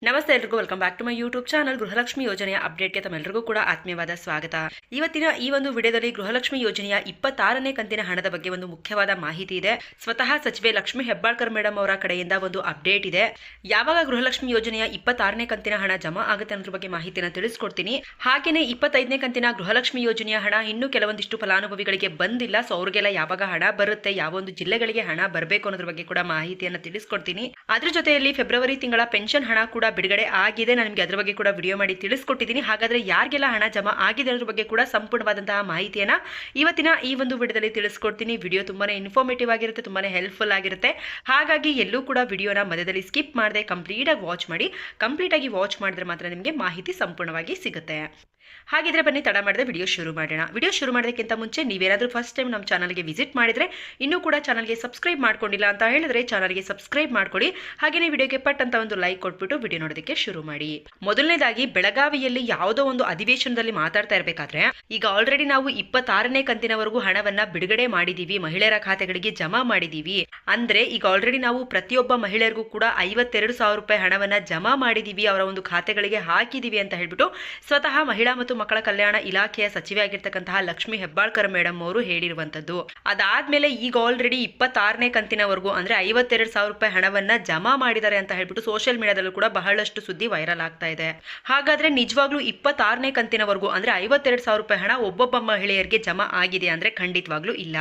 ನಮಸ್ತೆ ಎಲ್ರಿಗೂ welcome back to my YouTube channel. Gruhalakshmi ಯೋಜನೆಯ ಅಪ್ಡೇಟ್ಗೆ ತಮ್ಮೆಲ್ಲರಿಗೂ ಕೂಡ ಆತ್ಮೀಯವಾದ ಸ್ವಾಗತ. ಇವತ್ತಿನ ಈ ಒಂದು ವಿಡಿಯೋದಲ್ಲಿ ಗೃಹಲಕ್ಷ್ಮಿ ಯೋಜನೆಯ 26ನೇ ಕಂತಿನ ಹಣದ ಬಗ್ಗೆ ಒಂದು ಮುಖ್ಯವಾದ ಮಾಹಿತಿ ಇದೆ. ಸ್ವತಃ ಸಚಿವೆ ಲಕ್ಷ್ಮಿ ಹೆಬ್ಬಾಳ್ಕರ್ ಮೇಡಮ್ ಅವರ ಕಡೆಯಿಂದ ಒಂದು ಅಪ್ಡೇಟ್ ಇದೆ. ಯಾವಾಗ ಗೃಹಲಕ್ಷ್ಮಿ ಯೋಜನೆಯ 26ನೇ ಕಂತಿನ ಹಣ ಜಮಾ ಆಗುತ್ತೆ ಅನ್ನೋದ್ರ ಬಗ್ಗೆ ಮಾಹಿತಿನ ತಿಳಿಸ್ಕೊಡ್ತೀನಿ. ಹಾಗೇನೆ 25ನೇ ಕಂತಿನ ಗೃಹಲಕ್ಷ್ಮಿ ಯೋಜನೆಯ ಹಣ ಇನ್ನೂ ಕೆಲವೊಂದಿಷ್ಟು ಫಲಾನುಭವಿಗಳಿಗೆ ಬಂದಿಲ್ಲ. ಸೊ ಅವ್ರಿಗೆಲ್ಲ ಯಾವಾಗ ಹಣ ಬರುತ್ತೆ, ಯಾವ ಒಂದು ಜಿಲ್ಲೆಗಳಿಗೆ ಹಣ ಬರಬೇಕು ಅನ್ನೋದ್ರ ಬಗ್ಗೆ ಕೂಡ ಮಾಹಿತಿಯನ್ನು ತಿಳಿಸ್ಕೊಡ್ತೀನಿ. ಅದ್ರ ಜೊತೆಯಲ್ಲಿ ಫೆಬ್ರವರಿ ತಿಂಗಳ ಪೆನ್ಷನ್ ಹಣ ಕೂಡ ಬಿಡುಗಡೆ ಆಗಿದೆ. ನಾನು ನಿಮಗೆ ಅದರ ಬಗ್ಗೆ ಕೂಡ ವಿಡಿಯೋ ಮಾಡಿ ತಿಳಿಸ್ಕೊಟ್ಟಿದ್ದೀನಿ. ಹಾಗಾದ್ರೆ ಯಾರಿಗೆಲ್ಲ ಹಣ ಜಮಾ ಆಗಿದೆ ಅನ್ನೋದ್ರ ಬಗ್ಗೆ ಕೂಡ ಸಂಪೂರ್ಣವಾದಂತಹ ಮಾಹಿತಿಯನ್ನ ಇವತ್ತಿನ ಈ ಒಂದು ವಿಡಿಯೋದಲ್ಲಿ ತಿಳಿಸ್ಕೊಡ್ತೀನಿ. ವಿಡಿಯೋ ತುಂಬಾನೇ ಇನ್ಫಾರ್ಮೇಟಿವ್ ಆಗಿರುತ್ತೆ, ತುಂಬಾನೇ ಹೆಲ್ಪ್ಫುಲ್ ಆಗಿರುತ್ತೆ. ಹಾಗಾಗಿ ಎಲ್ಲೂ ಕೂಡ ವಿಡಿಯೋನ ಮಧ್ಯದಲ್ಲಿ ಸ್ಕಿಪ್ ಮಾಡದೆ ಕಂಪ್ಲೀಟ್ ಆಗಿ ವಾಚ್ ಮಾಡಿ. ಕಂಪ್ಲೀಟ್ ಆಗಿ ವಾಚ್ ಮಾಡಿದ್ರೆ ಮಾತ್ರ ನಿಮಗೆ ಮಾಹಿತಿ ಸಂಪೂರ್ಣವಾಗಿ ಸಿಗುತ್ತೆ. ಹಾಗಿದ್ರೆ ಬನ್ನಿ ತಡ ಮಾಡದೆ ವಿಡಿಯೋ ಶುರು ಮಾಡೋಣ. ವಿಡಿಯೋ ಶುರು ಮಾಡೋದಕ್ಕಿಂತ ಮುಂಚೆ ನೀವೇನಾದರೂ ಫಸ್ಟ್ ಟೈಮ್ ನಮ್ಮ ಚಾನಲ್ಗೆ ವಿಸಿಟ್ ಮಾಡಿದ್ರೆ ಇನ್ನೂ ಕೂಡ ಚಾನಲ್ಗೆ ಸಬ್ಸ್ಕ್ರೈಬ್ ಮಾಡ್ಕೊಂಡಿಲ್ಲ ಅಂತ ಹೇಳಿದ್ರೆ ಚಾನಲ್ಗೆ ಸಬ್ಸ್ಕ್ರೈಬ್ ಮಾಡ್ಕೊಳ್ಳಿ. ಹಾಗೆಯೇ ವಿಡಿಯೋಗೆ ಪಟ್ ಅಂತ ಒಂದು ಲೈಕ್ ಕೊಟ್ಬಿಟ್ಟು ವಿಡಿಯೋ ನೋಡೋದಕ್ಕೆ ಶುರು ಮಾಡಿ. ಮೊದಲನೇದಾಗಿ ಬೆಳಗಾವಿಯಲ್ಲಿ ಯಾವುದೋ ಒಂದು ಅಧಿವೇಶನದಲ್ಲಿ ಮಾತಾಡ್ತಾ ಇರಬೇಕಾದ್ರೆ ಈಗ ಆಲ್ರೆಡಿ ನಾವು 26ನೇ ಕಂತಿನವರೆಗೂ ಹಣವನ್ನ ಬಿಡುಗಡೆ ಮಾಡಿದೀವಿ, ಮಹಿಳೆಯರ ಖಾತೆಗಳಿಗೆ ಜಮಾ ಮಾಡಿದೀವಿ. ಅಂದ್ರೆ ಈಗ ಆಲ್ರೆಡಿ ನಾವು ಪ್ರತಿಯೊಬ್ಬ ಮಹಿಳೆಯರಿಗೂ ಕೂಡ 52,000 ರೂಪಾಯಿ ಹಣವನ್ನ ಜಮಾ ಮಾಡಿದೀವಿ, ಅವರ ಒಂದು ಖಾತೆಗಳಿಗೆ ಹಾಕಿದೀವಿ ಅಂತ ಹೇಳ್ಬಿಟ್ಟು ಸ್ವತಃ ಮಹಿಳಾ ಮತ್ತು ಮಕ್ಕಳ ಕಲ್ಯಾಣ ಇಲಾಖೆಯ ಸಚಿವೆ ಆಗಿರ್ತಕ್ಕಂತಹ ಲಕ್ಷ್ಮಿ ಹೆಬ್ಬಾಳ್ಕರ್ ಮೇಡಮ್ ಅವರು ಹೇಳಿರುವಂತದ್ದು. ಅದಾದ್ಮೇಲೆ ಈಗ ಆಲ್ರೆಡಿ 26ನೇ ಕಂತಿನವರೆಗೂ ಅಂದ್ರೆ 52,000 ರೂಪಾಯಿ ಹಣವನ್ನ ಜಮಾ ಮಾಡಿದ್ದಾರೆ ಅಂತ ಹೇಳ್ಬಿಟ್ಟು ಸೋಷಿಯಲ್ ಮೀಡಿಯಾದಲ್ಲೂ ಕೂಡ ಬಹಳಷ್ಟು ಸುದ್ದಿ ವೈರಲ್ ಆಗ್ತಾ ಇದೆ. ಹಾಗಾದ್ರೆ ನಿಜವಾಗ್ಲೂ 26ನೇ ಕಂತಿನವರೆಗೂ ಅಂದ್ರೆ 52,000 ರೂಪಾಯಿ ಹಣ ಒಬ್ಬೊಬ್ಬ ಮಹಿಳೆಯರಿಗೆ ಜಮಾ ಆಗಿದೆ ಅಂದ್ರೆ ಖಂಡಿತವಾಗ್ಲೂ ಇಲ್ಲ.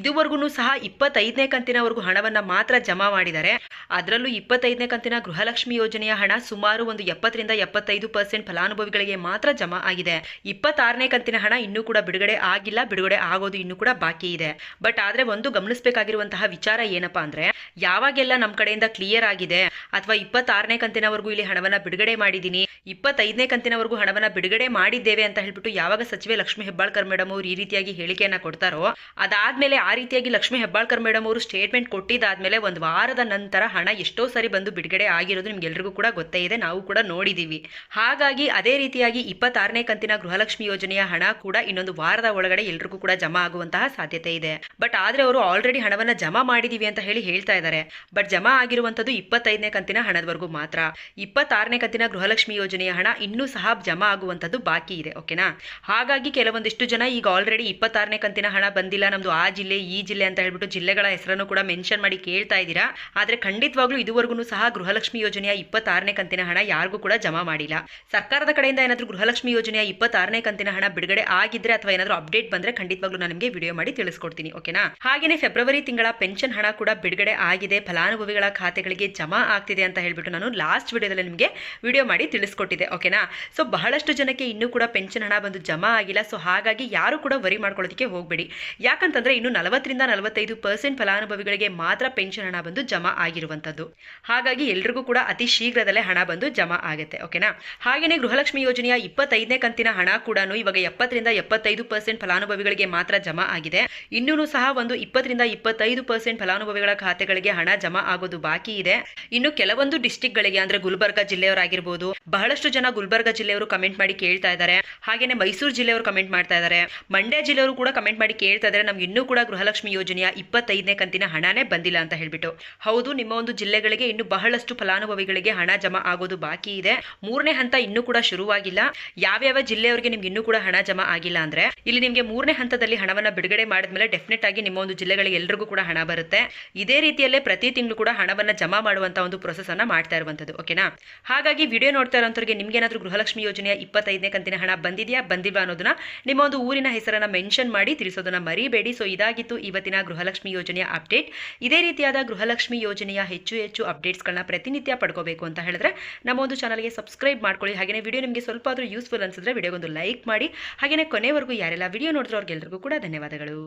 ಇದುವರೆಗೂ ಸಹ 25ನೇ ಕಂತಿನವರೆಗೂ ಹಣವನ್ನ ಮಾತ್ರ ಜಮಾ ಮಾಡಿದ್ದಾರೆ. ಅದರಲ್ಲೂ 25ನೇ ಕಂತಿನ ಗೃಹಲಕ್ಷ್ಮಿ ಯೋಜನೆಯ ಹಣ ಸುಮಾರು ಒಂದು 70ರಿಂದ 75% ಫಲಾನುಭವಿಗಳಿಗೆ ಮಾತ್ರ ಜಮಾ ಆಗಿದೆ. 26ನೇ ಕಂತಿನ ಹಣ ಇನ್ನೂ ಕೂಡ ಬಿಡುಗಡೆ ಆಗಿಲ್ಲ, ಬಿಡುಗಡೆ ಆಗೋದು ಇನ್ನೂ ಕೂಡ ಬಾಕಿ ಇದೆ. ಬಟ್ ಆದ್ರೆ ಒಂದು ಗಮನಿಸಬೇಕಾಗಿರುವಂತಹ ವಿಚಾರ ಏನಪ್ಪಾ ಅಂದ್ರೆ ಯಾವಾಗೆಲ್ಲ ನಮ್ಮ ಕಡೆಯಿಂದ ಕ್ಲಿಯರ್ ಆಗಿದೆ ಅಥವಾ 26ನೇ ಕಂತಿನವರೆಗೂ ಇಲ್ಲಿ ಹಣವನ್ನ ಬಿಡುಗಡೆ ಮಾಡಿದೀನಿ, 25ನೇ ಕಂತಿನವರೆಗೂ ಹಣವನ್ನ ಬಿಡುಗಡೆ ಮಾಡಿದ್ದೇವೆ ಅಂತ ಹೇಳ್ಬಿಟ್ಟು ಯಾವಾಗ ಸಚಿವೆ ಲಕ್ಷ್ಮಿ ಹೆಬ್ಬಾಳ್ಕರ್ ಮೇಡಮ್ ಅವರು ಈ ರೀತಿಯಾಗಿ ಹೇಳಿಕೆಯನ್ನ ಕೊಡ್ತಾರೋ ಅದಾದ್ಮೇಲೆ ಆ ರೀತಿಯಾಗಿ ಲಕ್ಷ್ಮಿ ಹೆಬ್ಬಾಳ್ಕರ್ ಮೇಡಮ್ ಅವರು ಸ್ಟೇಟ್ಮೆಂಟ್ ಕೊಟ್ಟಿದ್ದಾದ್ಮೇಲೆ ಒಂದು ವಾರದ ನಂತರ ಹಣ ಎಷ್ಟೋ ಸರಿ ಬಂದು ಬಿಡುಗಡೆ ಆಗಿರೋದು ನಿಮ್ಗೆಲ್ರಿಗೂ ಕೂಡ ಗೊತ್ತೇ ಇದೆ, ನಾವು ಕೂಡ ನೋಡಿದೀವಿ. ಹಾಗಾಗಿ ಅದೇ ರೀತಿಯಾಗಿ 26ನೇ ಕಂತಿನ ಗೃಹಲಕ್ಷ್ಮಿ ಯೋಜನೆಯ ಹಣ ಕೂಡ ಇನ್ನೊಂದು ವಾರದ ಒಳಗಡೆ ಎಲ್ರಿಗೂ ಕೂಡ ಜಮಾ ಆಗುವಂತಹ ಸಾಧ್ಯತೆ ಇದೆ. ಬಟ್ ಆದ್ರೆ ಅವರು ಆಲ್ರೆಡಿ ಹಣವನ್ನ ಜಮಾ ಮಾಡಿದೀವಿ ಅಂತ ಹೇಳ್ತಾ ಇದ್ದಾರೆ. ಬಟ್ ಜಮಾ ಆಗಿರುವಂತದ್ದು 25ನೇ ಕಂತಿನ ಹಣದವರೆಗೂ ಮಾತ್ರ. 26ನೇ ಕಂತಿನ ಗೃಹಲಕ್ಷ್ಮಿ ಯೋಜನೆಯ ಹಣ ಇನ್ನೂ ಸಹ ಜಮಾ ಆಗುವಂತದ್ದು ಬಾಕಿ ಇದೆ. ಓಕೆನಾ? ಹಾಗಾಗಿ ಕೆಲವೊಂದಿಷ್ಟು ಜನ ಈಗ ಆಲ್ರೆಡಿ 26ನೇ ಕಂತಿನ ಹಣ ಬಂದಿಲ್ಲ, ನಮ್ದು ಆ ಜಿಲ್ಲೆ ಈ ಜಿಲ್ಲೆ ಅಂತ ಹೇಳ್ಬಿಟ್ಟು ಜಿಲ್ಲೆಗಳ ಹೆಸರನ್ನು ಕೂಡ ಮೆನ್ಷನ್ ಮಾಡಿ ಕೇಳ್ತಾ ಇದ್ದೀರಾ. ಆದ್ರೆ ಖಂಡಿತವಾಗ್ಲೂ ಇದುವರೆಗೂ ಸಹ ಗೃಹಲಕ್ಷ್ಮಿ ಯೋಜನೆಯ 26ನೇ ಕಂತಿನ ಹಣ ಯಾರಿಗೂ ಕೂಡ ಜಮಾ ಮಾಡಿಲ್ಲ. ಸರ್ಕಾರದ ಕಡೆಯಿಂದ ಏನಾದರೂ ಗೃಹಲಕ್ಷ್ಮಿ ಯೋಜನೆಯ 26ನೇ ಕಂತಿನ ಹಣ ಬಿಡುಗಡೆ ಆಗಿದ್ರೆ ಅಥವಾ ಏನಾದರೂ ಅಪ್ಡೇಟ್ ಬಂದ್ರೆ ಖಂಡಿತವಾಗ್ಲೂ ನಾನು ನಿಮಗೆ ವಿಡಿಯೋ ಮಾಡಿ ತಿಳಿಸ್ಕೊಡ್ತೀನಿ. ಓಕೆನಾ? ಹಾಗೇನೆ ಫೆಬ್ರವರಿ ತಿಂಗಳ ಪೆನ್ಷನ್ ಹಣ ಕೂಡ ಬಿಡುಗಡೆ ಆಗಿದೆ, ಫಲಾನುಭವಿಗಳ ಖಾತೆಗಳಿಗೆ ಜಮಾ ಆಗ್ತಿದೆ ಅಂತ ಹೇಳ್ಬಿಟ್ಟು ನಾನು ಲಾಸ್ಟ್ ವಿಡಿಯೋದಲ್ಲಿ ನಿಮಗೆ ವಿಡಿಯೋ ಮಾಡಿ ತಿಳಿಸ್ಕೊಟ್ಟಿದ್ದೆ. ಓಕೆನಾ? ಸೊ ಬಹಳಷ್ಟು ಜನಕ್ಕೆ ಇನ್ನೂ ಕೂಡ ಪೆನ್ಷನ್ ಹಣ ಬಂದು ಜಮಾ ಆಗಿಲ್ಲ. ಸೊ ಹಾಗಾಗಿ ಯಾರು ಕೂಡ ವರಿ ಮಾಡ್ಕೊಳ್ಳೋದಕ್ಕೆ ಹೋಗಬೇಡಿ. ಯಾಕಂತಂದ್ರೆ ಇನ್ನು 40ರಿಂದ 45% ಫಲಾನುಭವಿಗಳಿಗೆ ಮಾತ್ರ ಪೆನ್ಷನ್ ಹಣ ಬಂದು ಜಮಾ ಆಗಿರುವಂತದ್ದು. ಹಾಗಾಗಿ ಎಲ್ರಿಗೂ ಕೂಡ ಅತಿ ಶೀಘ್ರದಲ್ಲೇ ಹಣ ಬಂದು ಜಮಾ ಆಗುತ್ತೆ. ಓಕೆನಾ? ಹಾಗೇನೆ ಗೃಹಲಕ್ಷ್ಮಿ ಯೋಜನೆಯ 25ನೇ ಕಂತಿನ ಹಣ ಕೂಡ ಇವಾಗ 70ರಿಂದ 75% ಫಲಾನುಭವಿಗಳಿಗೆ ಮಾತ್ರ ಜಮಾ ಆಗಿದೆ. ಇನ್ನೂ ಸಹ ಒಂದು 20ರಿಂದ 25% ಫಲಾನುಭವಿಗಳ ಖಾತೆಗಳಿಗೆ ಹಣ ಜಮಾ ಆಗೋದು ಬಾಕಿ ಇದೆ. ಇನ್ನು ಕೆಲವೊಂದು ಡಿಸ್ಟ್ರಿಕ್ಟ್ ಗಳಿಗೆ ಅಂದ್ರೆ ಗುಲ್ಬರ್ಗಾ ಜಿಲ್ಲೆಯವರಾಗಿರ್ಬೋದು, ಬಹಳಷ್ಟು ಜನ ಗುಲ್ಬರ್ಗಾ ಜಿಲ್ಲೆಯವರು ಕಮೆಂಟ್ ಮಾಡಿ ಕೇಳ್ತಾ ಇದ್ದಾರೆ. ಹಾಗೇನೆ ಮೈಸೂರು ಜಿಲ್ಲೆಯವರು ಕಮೆಂಟ್ ಮಾಡ್ತಾ ಇದ್ದಾರೆ, ಮಂಡ್ಯ ಜಿಲ್ಲೆಯವರು ಕೂಡ ಕಮೆಂಟ್ ಮಾಡಿ ಕೇಳ್ತಾ ಇದ್ದಾರೆ ನಮ್ಗೆ ಇನ್ನೂ ಕೂಡ ಗೃಹಲಕ್ಷ್ಮಿ ಯೋಜನೆಯ 25ನೇ ಕಂತಿನ ಹಣನೇ ಬಂದಿಲ್ಲ ಅಂತ ಹೇಳ್ಬಿಟ್ಟು. ಹೌದು, ನಿಮ್ಮ ಒಂದು ಜಿಲ್ಲೆಗಳಿಗೆ ಇನ್ನು ಬಹಳಷ್ಟು ಫಲಾನುಭವಿಗಳಿಗೆ ಹಣ ಜಮಾ ಆಗೋದು ಬಾಕಿ ಇದೆ. 3ನೇ ಹಂತ ಇನ್ನೂ ಕೂಡ ಶುರುವಾಗಿಲ್ಲ. ಯಾವ್ಯಾವ ಜಿಲ್ಲೆಯವರಿಗೆ ನಿಮ್ಗೆ ಇನ್ನೂ ಕೂಡ ಹಣ ಜಮಾ ಆಗಿಲ್ಲ ಅಂದ್ರೆ ಇಲ್ಲಿ ನಿಮಗೆ 3ನೇ ಹಂತದಲ್ಲಿ ಹಣವನ್ನ ಬಿಡುಗಡೆ ಮಾಡಿದ್ಮೇಲೆ ಡೆಫಿನೆಟ್ ಆಗಿ ನಿಮ್ಮ ಒಂದು ಜಿಲ್ಲೆಗಳಿಗೆ ಎಲ್ರಿಗೂ ಕೂಡ ಹಣ ಬರುತ್ತೆ. ಇದೇ ರೀತಿಯಲ್ಲೇ ಪ್ರತಿ ತಿಂಗಳು ಕೂಡ ಹಣವನ್ನ ಜಮಾ ಮಾಡುವಂತ ಒಂದು ಪ್ರೊಸೆಸ್ ಅನ್ನ ಮಾಡ್ತಾ ಇರುವಂತದ್ದು. ಓಕೆನಾ? ಹಾಗಾಗಿ ವಿಡಿಯೋ ನೋಡ್ತಾ ಇರೋಂಥವ್ರಿಗೆ ನಿಮ್ಗೆ ಏನಾದರೂ ಗೃಹಲಕ್ಷ್ಮಿ ಯೋಜನೆಯ 25ನೇ ಕಂತಿನ ಹಣ ಬಂದಿದೆಯಾ ಬಂದಿಲ್ವಾ ಅನ್ನೋದನ್ನ ನಿಮ್ಮ ಒಂದು ಊರಿನ ಹೆಸರನ್ನ ಮೆನ್ಷನ್ ಮಾಡಿ ತಿಳಿಸೋದನ್ನ ಮರಿಬೇಡಿ. ಸೊ ಇದಾಗಿತ್ತು ಇವತ್ತಿನ ಗೃಹಲಕ್ಷ್ಮಿ ಯೋಜನೆಯ ಅಪ್ಡೇಟ್. ಇದೇ ರೀತಿಯಾದ ಗೃಹಲಕ್ಷ್ಮಿ ಯೋಜನೆಯ ಹೆಚ್ಚು ಅಪ್ಡೇಟ್ಸ್ಗಳನ್ನ ಪ್ರತಿನಿತ್ಯ ಪಡ್ಕೋಬೇಕು ಅಂತ ಹೇಳಿದ್ರೆ ನಮ್ಮ ಒಂದು ಚಾನಲ್ಗೆ ಸಬ್ಸ್ಕ್ರೈಬ್ ಮಾಡ್ಕೊಳ್ಳಿ. ಹಾಗೆ ವಿಡಿಯೋ ನಿಮಗೆ ಸ್ವಲ್ಪ ಆದ್ರೂ ಯೂಸ್ಫುಲ್ ಅನ್ಸಿದ್ರೆ ವಿಡಿಯೋಗೊಂದು ಲೈಕ್ ಮಾಡಿ. ಹಾಗೆಯೇ ಕೊನೆವರೆಗೂ ಯಾರೆಲ್ಲ ವಿಡಿಯೋ ನೋಡಿದ್ರು ಅವ್ರಿಗೆಲ್ಲರಿಗೂ ಕೂಡ ಧನ್ಯವಾದಗಳು.